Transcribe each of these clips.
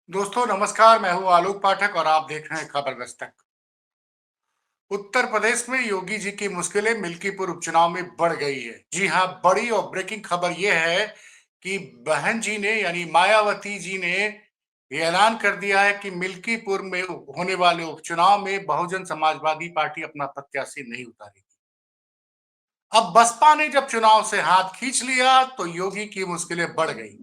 दोस्तों नमस्कार, मैं हूं आलोक पाठक और आप देख रहे हैं खबर दस्तक। उत्तर प्रदेश में योगी जी की मुश्किलें मिल्कीपुर उपचुनाव में बढ़ गई है। जी हां, बड़ी और ब्रेकिंग खबर यह है कि बहन जी ने यानी मायावती जी ने ये ऐलान कर दिया है कि मिल्कीपुर में होने वाले उपचुनाव में बहुजन समाजवादी पार्टी अपना प्रत्याशी नहीं उतारेगी। अब बसपा ने जब चुनाव से हाथ खींच लिया तो योगी की मुश्किलें बढ़ गई,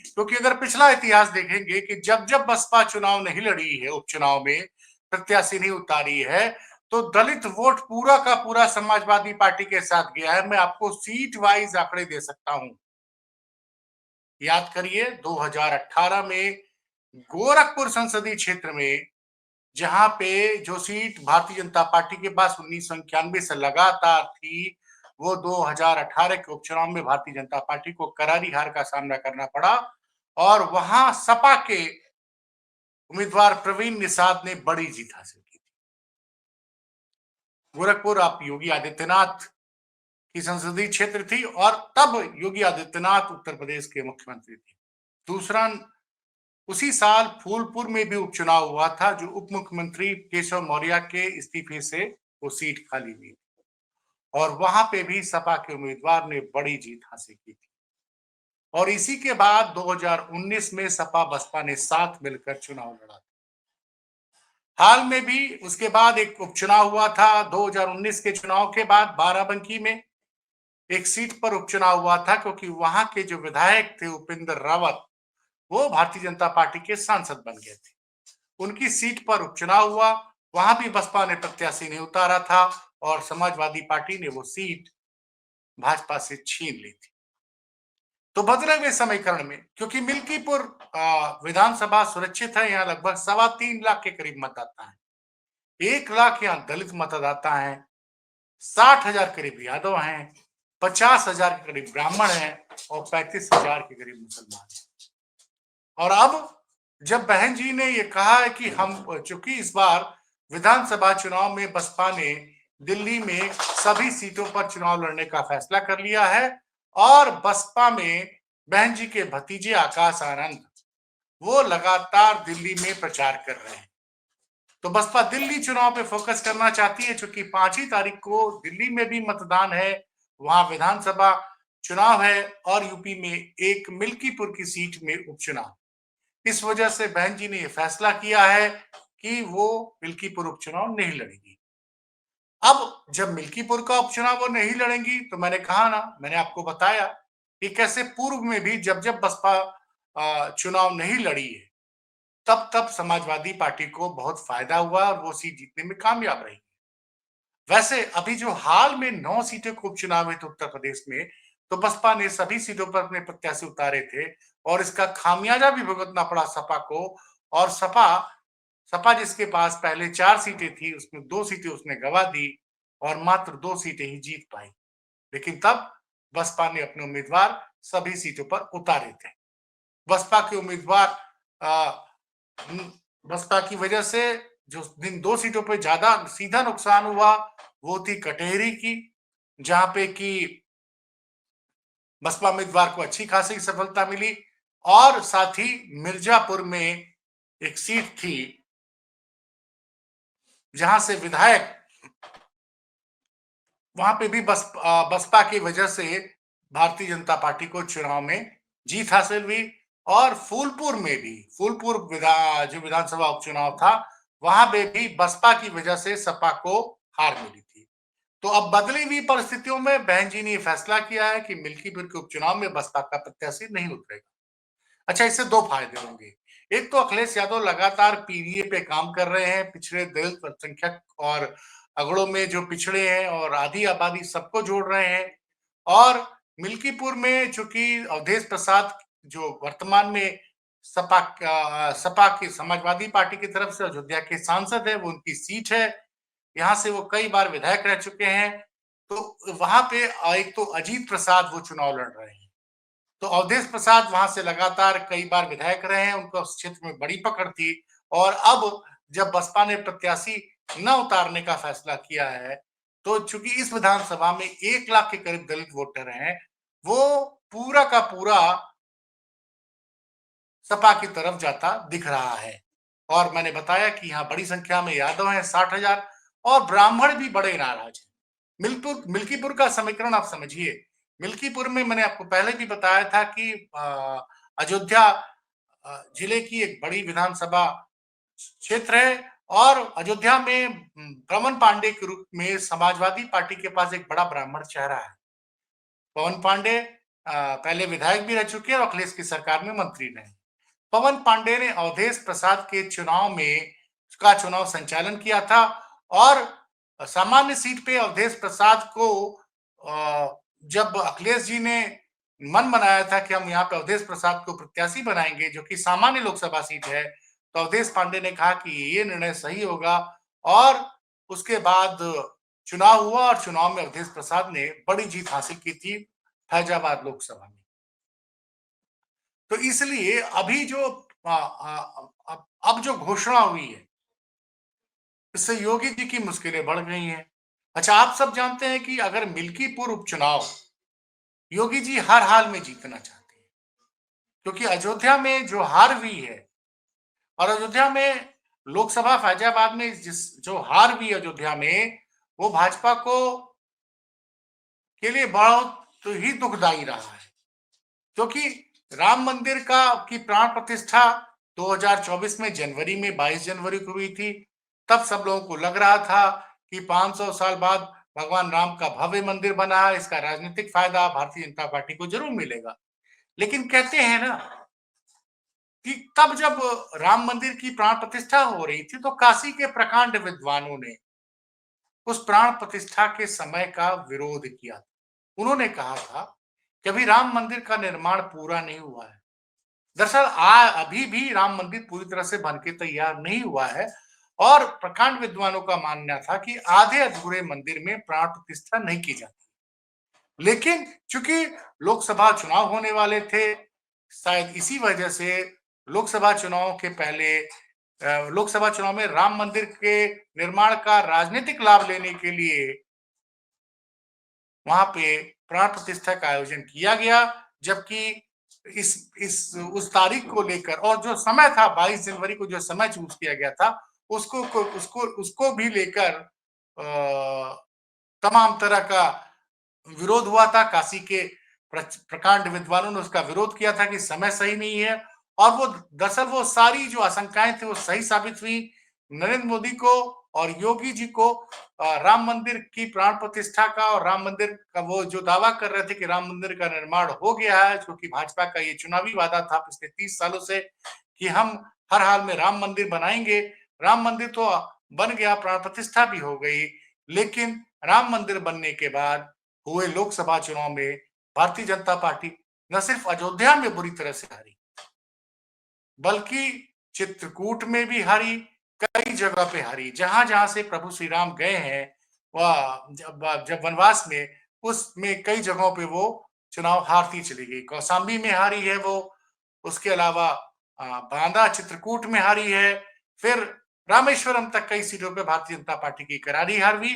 क्योंकि अगर पिछला इतिहास देखेंगे कि जब जब बसपा चुनाव नहीं लड़ी है, उपचुनाव में प्रत्याशी नहीं उतारी है, तो दलित वोट पूरा का पूरा समाजवादी पार्टी के साथ गया है। मैं आपको सीट वाइज आंकड़े दे सकता हूं। याद करिए 2018 में गोरखपुर संसदीय क्षेत्र में जहां पे जो सीट भारतीय जनता पार्टी के पास 1991 से लगातार थी, वो 2018 के उपचुनाव में भारतीय जनता पार्टी को करारी हार का सामना करना पड़ा और वहां सपा के उम्मीदवार प्रवीण निषाद ने बड़ी जीत हासिल की थी। गोरखपुर आप योगी आदित्यनाथ की संसदीय क्षेत्र थी और तब योगी आदित्यनाथ उत्तर प्रदेश के मुख्यमंत्री थे। दूसरा, उसी साल फूलपुर में भी उपचुनाव हुआ था, जो उप मुख्यमंत्री केशव मौर्य के इस्तीफे से वो सीट खाली हुई और वहां पे भी सपा के उम्मीदवार ने बड़ी जीत हासिल की थी। और इसी के बाद 2019 में सपा बसपा ने साथ मिलकर चुनाव लड़ा। हाल में भी उसके बाद एक उपचुनाव हुआ था। 2019 के चुनाव के बाद बाराबंकी में एक सीट पर उपचुनाव हुआ था, क्योंकि वहां के जो विधायक थे उपेंद्र रावत, वो भारतीय जनता पार्टी के सांसद बन गए थे। उनकी सीट पर उपचुनाव हुआ, वहां भी बसपा ने प्रत्याशी नहीं उतारा था और समाजवादी पार्टी ने वो सीट भाजपा से छीन ली थी। तो बदले हुए समीकरण में, क्योंकि मिल्कीपुर विधानसभा सुरक्षित है, यहाँ लगभग 3.25 लाख के करीब मतदाता है। 1 लाख यहाँ दलित मतदाता है, 60,000 करीब यादव हैं, 50,000 के करीब ब्राह्मण हैं और 35,000 के करीब मुसलमान हैं। और अब जब बहन जी ने ये कहा है कि हम, चूंकि इस बार विधानसभा चुनाव में बसपा ने दिल्ली में सभी सीटों पर चुनाव लड़ने का फैसला कर लिया है और बसपा में बहन जी के भतीजे आकाश आनंद वो लगातार दिल्ली में प्रचार कर रहे हैं। तो बसपा दिल्ली चुनाव पे फोकस करना चाहती है, चूंकि 5 तारीख को दिल्ली में भी मतदान है, वहां विधानसभा चुनाव है और यूपी में एक मिल्कीपुर की सीट में उपचुनाव। इस वजह से बहन जी ने यह फैसला किया है कि वो मिल्कीपुर उपचुनाव नहीं लड़ेगी। अब जब मिल्कीपुर का उपचुनाव वो नहीं लड़ेंगी, तो मैंने कहा ना, मैंने आपको बताया कि कैसे पूर्व में भी जब जब बसपा चुनाव नहीं लड़ी है, तब तब समाजवादी पार्टी को बहुत फायदा हुआ और वो सीट जीतने में कामयाब रही। वैसे अभी जो हाल में 9 सीटों के उपचुनाव हुए थे उत्तर प्रदेश में, तो बसपा ने सभी सीटों पर अपने प्रत्याशी उतारे थे और इसका खामियाजा भी भुगतना पड़ा सपा को। और सपा सपा जिसके पास पहले 4 सीटें थी, उसमें 2 सीटें उसने गंवा दी और मात्र 2 सीटें ही जीत पाई। लेकिन तब बसपा ने अपने उम्मीदवार सभी सीटों पर उतारे थे। बसपा के उम्मीदवार बसपा की वजह से जो जिन 2 सीटों पे ज्यादा सीधा नुकसान हुआ, वो थी कटेहरी की, जहां पे कि बसपा उम्मीदवार को अच्छी खासी सफलता मिली और साथ ही मिर्जापुर में एक सीट थी जहां से विधायक, वहां पे भी बसपा की वजह से भारतीय जनता पार्टी को चुनाव में जीत हासिल हुई। और फूलपुर में भी, जो विधानसभा उपचुनाव था, वहां पे भी बसपा की वजह से सपा को हार मिली थी। तो अब बदली हुई परिस्थितियों में बहन जी ने फैसला किया है कि मिल्कीपुर के उपचुनाव में बसपा का प्रत्याशी नहीं उतरेगा। अच्छा, इससे 2 फायदे होंगे। एक तो अखिलेश यादव लगातार पीडीए पे काम कर रहे हैं, पिछड़े दलित अल्पसंख्यक और अगड़ों में जो पिछड़े हैं और आधी आबादी सबको जोड़ रहे हैं। और मिल्कीपुर में चूंकि अवधेश प्रसाद जो वर्तमान में सपा की समाजवादी पार्टी की तरफ से अयोध्या के सांसद है, वो उनकी सीट है, यहाँ से वो कई बार विधायक रह चुके हैं। तो वहां पे एक तो अजीत प्रसाद वो चुनाव लड़ रहे हैं, तो अवधेश प्रसाद वहां से लगातार कई बार विधायक रहे हैं, उनको उस क्षेत्र में बड़ी पकड़ थी। और अब जब बसपा ने प्रत्याशी न उतारने का फैसला किया है, तो चूंकि इस विधानसभा में 1 लाख के करीब दलित वोटर हैं, वो पूरा का पूरा सपा की तरफ जाता दिख रहा है। और मैंने बताया कि यहाँ बड़ी संख्या में यादव हैं 60,000 और ब्राह्मण भी बड़े नाराज हैं। मिल्कीपुर का समीकरण आप समझिए। मिल्कीपुर में मैंने आपको पहले भी बताया था कि अयोध्या जिले की एक बड़ी विधानसभा क्षेत्र है और अयोध्या में पवन पांडे के रूप में समाजवादी पार्टी के पास एक बड़ा ब्राह्मण चेहरा है। पवन पांडे पहले विधायक भी रह चुके हैं और अखिलेश की सरकार में मंत्री रहे। पवन पांडे ने अवधेश प्रसाद के चुनाव संचालन किया था और सामान्य सीट पे अवधेश प्रसाद को जब अखिलेश जी ने मन बनाया था कि हम यहाँ पे अवधेश प्रसाद को प्रत्याशी बनाएंगे जो कि सामान्य लोकसभा सीट है, तो अवधेश पांडे ने कहा कि ये निर्णय सही होगा और उसके बाद चुनाव हुआ और चुनाव में अवधेश प्रसाद ने बड़ी जीत हासिल की थी फैजाबाद लोकसभा में। तो इसलिए अभी जो अब जो घोषणा हुई है इससे योगी जी की मुश्किलें बढ़ गई हैं। अच्छा, आप सब जानते हैं कि अगर मिल्कीपुर उपचुनाव योगी जी हर हाल में जीतना चाहते हैं क्योंकि अयोध्या में जो हार हुई है और अयोध्या में लोकसभा फैजाबाद में जो हार हुई अयोध्या में वो भाजपा को के लिए बहुत ही दुखदायी रहा है क्योंकि राम मंदिर की प्राण प्रतिष्ठा 2024 में जनवरी में 22 जनवरी को हुई थी। तब सब लोगों को लग रहा था कि 500 साल बाद भगवान राम का भव्य मंदिर बना है, इसका राजनीतिक फायदा भारतीय जनता पार्टी को जरूर मिलेगा। लेकिन कहते हैं ना कि तब जब राम मंदिर की प्राण प्रतिष्ठा हो रही थी तो काशी के प्रकांड विद्वानों ने उस प्राण प्रतिष्ठा के समय का विरोध किया। उन्होंने कहा था कि अभी राम मंदिर का निर्माण पूरा नहीं हुआ है। दरअसल अभी भी राम मंदिर पूरी तरह से बन के तैयार नहीं हुआ है और प्रकांड विद्वानों का मानना था कि आधे अधूरे मंदिर में प्राण प्रतिष्ठा नहीं की जाती। लेकिन चूंकि लोकसभा चुनाव होने वाले थे, शायद इसी वजह से लोकसभा चुनाव के पहले लोकसभा चुनाव में राम मंदिर के निर्माण का राजनीतिक लाभ लेने के लिए वहां पे प्राण प्रतिष्ठा का आयोजन किया गया, जबकि इस उस तारीख को लेकर और जो समय था 22 जनवरी को जो समय चूज किया गया था उसको भी लेकर तमाम तरह का विरोध हुआ था। काशी के प्रकांड विद्वानों ने उसका विरोध किया था कि समय सही नहीं है और वो दरअसल वो सारी जो आशंकाएं थी वो सही साबित हुई। नरेंद्र मोदी को और योगी जी को राम मंदिर की प्राण प्रतिष्ठा का और राम मंदिर का वो जो दावा कर रहे थे कि राम मंदिर का निर्माण हो गया है, क्योंकि भाजपा का ये चुनावी वादा था पिछले 30 सालों से कि हम हर हाल में राम मंदिर बनाएंगे। राम मंदिर तो बन गया, प्राण प्रतिष्ठा भी हो गई, लेकिन राम मंदिर बनने के बाद हुए लोकसभा चुनाव में भारतीय जनता पार्टी न सिर्फ अयोध्या में बुरी तरह से हारी बल्कि चित्रकूट में भी हारी, कई जगह पे हारी। जहां जहां से प्रभु श्री राम गए हैं वह जब वनवास में उसमें कई जगहों पे वो चुनाव हारती चली गई। कौशाम्बी में हारी है वो, उसके अलावा बांदा चित्रकूट में हारी है, फिर रामेश्वरम तक कई सीटों पे भारतीय जनता पार्टी की करारी हार हुई।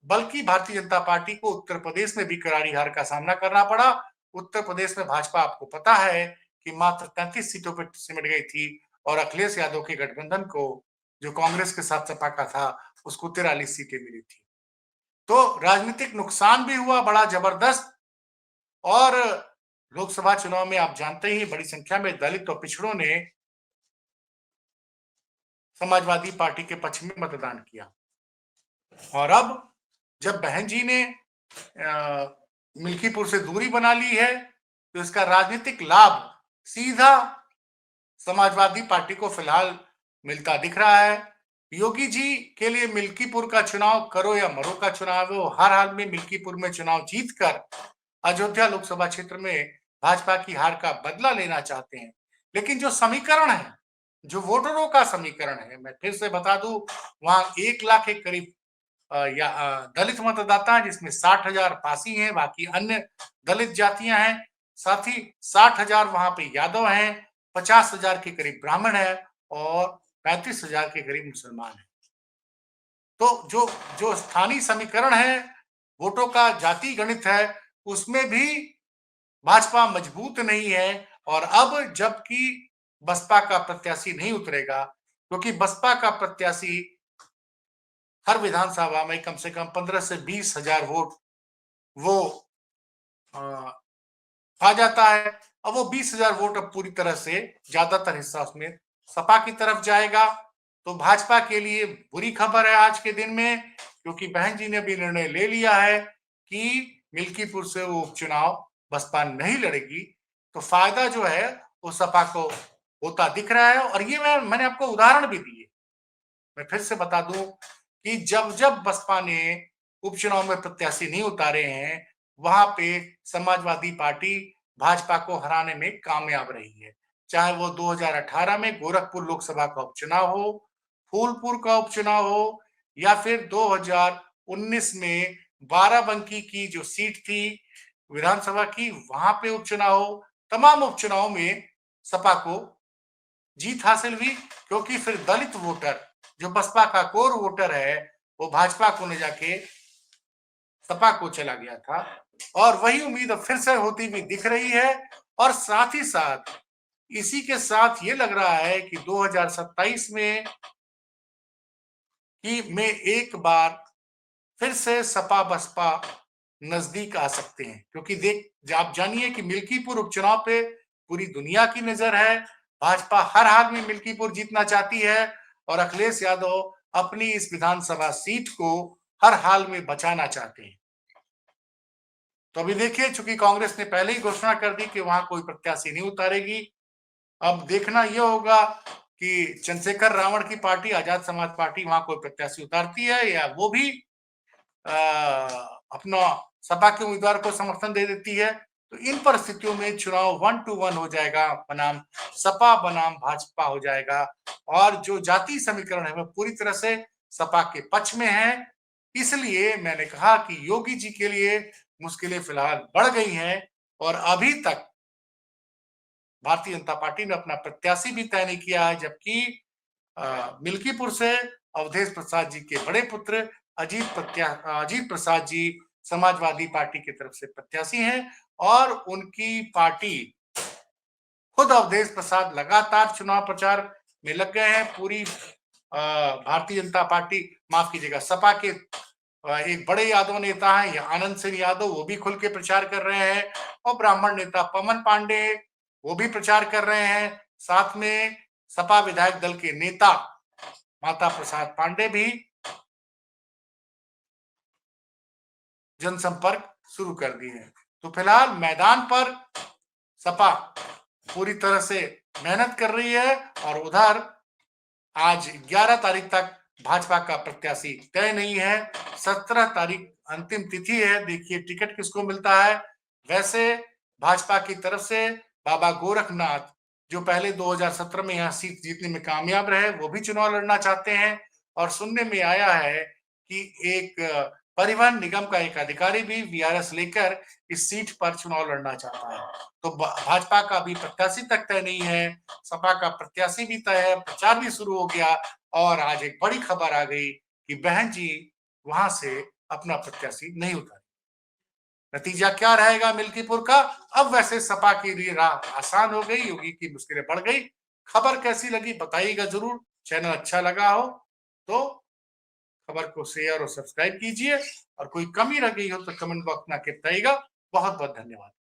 बल्कि भारतीय जनता पार्टी को उत्तर प्रदेश में भी करारी हार का सामना करना पड़ा। उत्तर प्रदेश में भाजपा आपको पता है कि मात्र 33 सीटों पर सिमट गई थी और अखिलेश यादव के गठबंधन को जो कांग्रेस के साथ सपा का था उसको 43 सीटें मिली थी। तो राजनीतिक नुकसान भी हुआ बड़ा जबरदस्त और लोकसभा चुनाव में आप जानते ही बड़ी संख्या में दलित और पिछड़ों ने समाजवादी पार्टी के पक्ष में मतदान किया। और अब जब बहन जी ने मिल्कीपुर से दूरी बना ली है तो इसका राजनीतिक लाभ सीधा समाजवादी पार्टी को फिलहाल मिलता दिख रहा है। योगी जी के लिए मिल्कीपुर का चुनाव करो या मरो का चुनाव है, वो हर हाल में मिल्कीपुर में चुनाव जीतकर अयोध्या लोकसभा क्षेत्र में भाजपा की हार का बदला लेना चाहते हैं। लेकिन जो समीकरण है, जो वोटरों का समीकरण है, मैं फिर से बता दूं, वहां 1 लाख के करीब दलित मतदाता हैं जिसमें 60,000 पासी हैं, बाकी अन्य दलित जातियां हैं। साथ ही 60,000 वहां पे यादव हैं, 50,000 के करीब ब्राह्मण है और 35,000 के करीब मुसलमान है। तो जो जो स्थानीय समीकरण है, वोटों का जाति गणित है, उसमें भी भाजपा मजबूत नहीं है। और अब जबकि बसपा का प्रत्याशी नहीं उतरेगा, क्योंकि बसपा का प्रत्याशी हर विधानसभा में कम से कम 15 से 20 हजार वोट वो आ जाता है। अब वो 20,000 वोट अब पूरी तरह से ज्यादातर हिस्सा उसमें सपा की तरफ जाएगा। तो भाजपा के लिए बुरी खबर है आज के दिन में, क्योंकि बहन जी ने भी निर्णय ले लिया है कि मिल्कीपुर से वो उपचुनाव बसपा नहीं लड़ेगी। तो फायदा जो है वो सपा को होता दिख रहा है। और ये मैंने आपको उदाहरण भी दिए। मैं फिर से बता दूं कि जब जब बसपा ने उपचुनाव में प्रत्याशी नहीं उतारे हैं, वहां पे समाजवादी पार्टी भाजपा को हराने में कामयाब रही है। चाहे वो 2018 में गोरखपुर लोकसभा का उपचुनाव हो, फूलपुर का उपचुनाव हो, या फिर 2019 में बाराबंकी की जो सीट थी विधानसभा की, वहां पे उपचुनाव हो। तमाम उपचुनाव में सपा को जीत हासिल हुई, क्योंकि फिर दलित वोटर जो बसपा का कोर वोटर है वो भाजपा को न जाके सपा को चला गया था। और वही उम्मीद अब फिर से होती हुई दिख रही है। और साथ ही साथ इसी के साथ ये लग रहा है कि 2027 में एक बार फिर से सपा बसपा नजदीक आ सकते हैं, क्योंकि आप जानिए कि मिल्कीपुर उपचुनाव पे पूरी दुनिया की नजर है। भाजपा हर हाल में मिल्कीपुर जीतना चाहती है और अखिलेश यादव अपनी इस विधानसभा सीट को हर हाल में बचाना चाहते हैं। तो अभी देखिए, चूंकि कांग्रेस ने पहले ही घोषणा कर दी कि वहां कोई प्रत्याशी नहीं उतारेगी, अब देखना यह होगा कि चंद्रशेखर रावण की पार्टी आजाद समाज पार्टी वहां कोई प्रत्याशी उतारती है या वो भी अपना सपा के उम्मीदवार को समर्थन दे देती है। तो इन परिस्थितियों में चुनाव 1-1 हो जाएगा, बनाम सपा बनाम भाजपा हो जाएगा। और जो जाति समीकरण है वह पूरी तरह से सपा के पक्ष में है। इसलिए मैंने कहा कि योगी जी के लिए मुश्किलें फिलहाल बढ़ गई हैं। और अभी तक भारतीय जनता पार्टी ने अपना प्रत्याशी भी तय नहीं किया है, जबकि मिल्कीपुर से अवधेश प्रसाद जी के बड़े पुत्र अजीत प्रसाद जी समाजवादी पार्टी की तरफ से प्रत्याशी हैं। और उनकी पार्टी खुद अवधेश प्रसाद लगातार चुनाव प्रचार में लग गए हैं। पूरी भारतीय जनता पार्टी, माफ कीजिएगा, सपा के एक बड़े यादव नेता हैं या आनंद सिंह यादव, वो भी खुल के प्रचार कर रहे हैं। और ब्राह्मण नेता पवन पांडे वो भी प्रचार कर रहे हैं। साथ में सपा विधायक दल के नेता माता प्रसाद पांडे भी जनसंपर्क शुरू कर दिए हैं। तो फिलहाल मैदान पर सपा पूरी तरह से मेहनत कर रही है। और उधर आज 11 तारीख तक भाजपा का प्रत्याशी तय नहीं है। 17 तारीख अंतिम तिथि है, देखिए टिकट किसको मिलता है। वैसे भाजपा की तरफ से बाबा गोरखनाथ, जो पहले 2017 में यहाँ सीट जीतने में कामयाब रहे, वो भी चुनाव लड़ना चाहते हैं। और सुनने में आया है कि एक परिवहन निगम का एक अधिकारी भी वीआरएस लेकर इस सीट पर चुनाव लड़ना चाहता है। तो भाजपा का अभी प्रत्याशी तक तय नहीं है, सपा का प्रत्याशी भी तय है, प्रचार भी शुरू हो गया। और आज एक बड़ी खबर आ गई कि बहन जी वहां से अपना प्रत्याशी नहीं उतारे। नतीजा क्या रहेगा मिल्कीपुर का? अब वैसे सपा के लिए राह आसान हो गई, योगी की मुश्किलें बढ़ गई। खबर कैसी लगी बताइएगा जरूर। चैनल अच्छा लगा हो तो खबर को शेयर और सब्सक्राइब कीजिए। और कोई कमी रह गई हो तो कमेंट बॉक्स में आके बताइएगा। बहुत बहुत धन्यवाद।